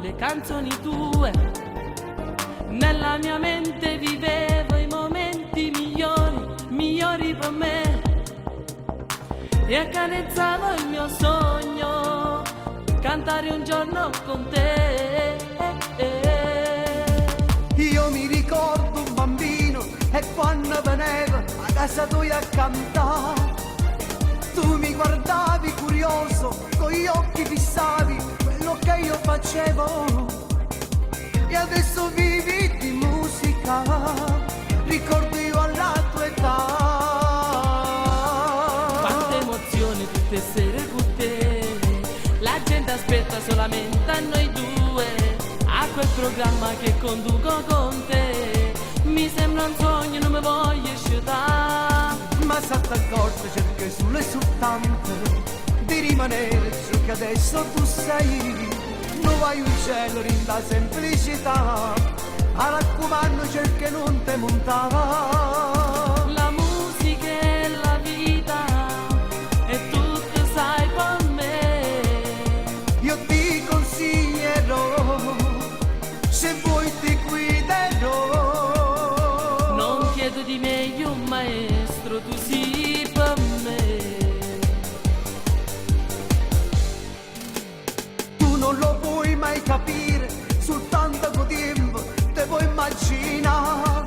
le canzoni tue. Nella mia mente vivevo i momenti migliori, migliori per me, e accarezzavo il mio sogno, cantare un giorno con te. Io mi ricordo un bambino e quando veniva a casa tua a cantare, tu mi guardavi curioso, con gli occhi fissavi quello che io facevo. E adesso vivi di musica, ricordo io alla tua età. Quante emozioni tutte sere con te, la gente aspetta solamente a noi due, a quel programma che conduco con te. Mi sembra un sogno, non mi voglio sciutare. Ma sotto accorto cerchi solo e soltanto di rimanere ciò che adesso tu sei. Non vai un cielo in la semplicità, a raccomando cerchi non te montava. La musica è la vita e tu te sai con me. Io ti consiglierò, se vuoi ti guiderò. Non chiedo di meglio un maestro, tu sii per me. Tu non lo puoi mai capire, soltanto con tempo te puoi immaginare.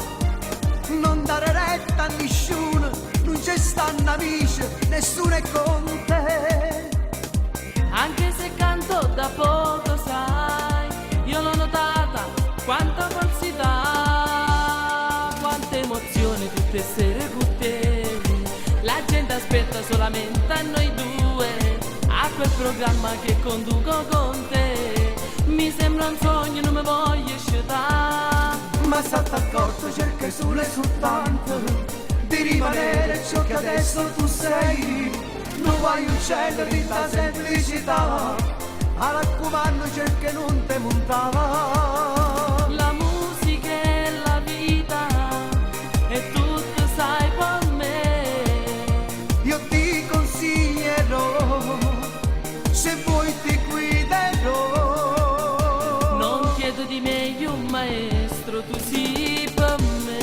Non dare retta a nessuno, non c'è stanno amici, nessuno è con te. Anche se canto da poco, sai, io l'ho notata, quanta falsità, quante emozioni tutte sere con te. La gente aspetta solamente a noi due, a quel programma che conduco con te. Mi sembra un sogno, non mi voglio sciutare. Ma sotto accorto cerchi solo e soltanto di rimanere ciò che adesso tu sei. Non vai un cielo in la semplicità, a raccomando cerchi non te montava. La musica è la vita e tu te sai con me. Io ti consiglierò, se vuoi ti guiderò. Non chiedo di meglio un maestro, tu sii per me.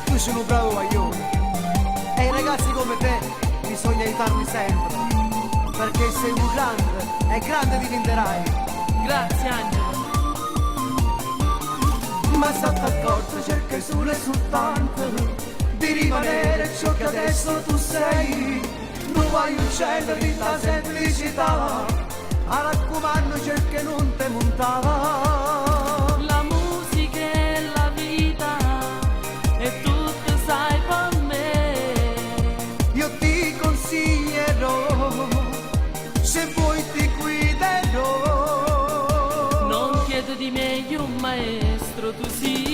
Tu sei un bravo guaglione e i ragazzi come te bisogna aiutarli sempre, perché sei un grande e grande diventerai. Grazie Angelo. Ma sotto accorto cerchi solo e soltanto di rimanere ciò che adesso tu sei. Non vai un cielo in la semplicità, a raccomando cerchi non te montava. La musica è la vita e tu te sai per me. Io ti consiglierò, se vuoi ti guiderò. Non chiedo di meglio un maestro, tu sii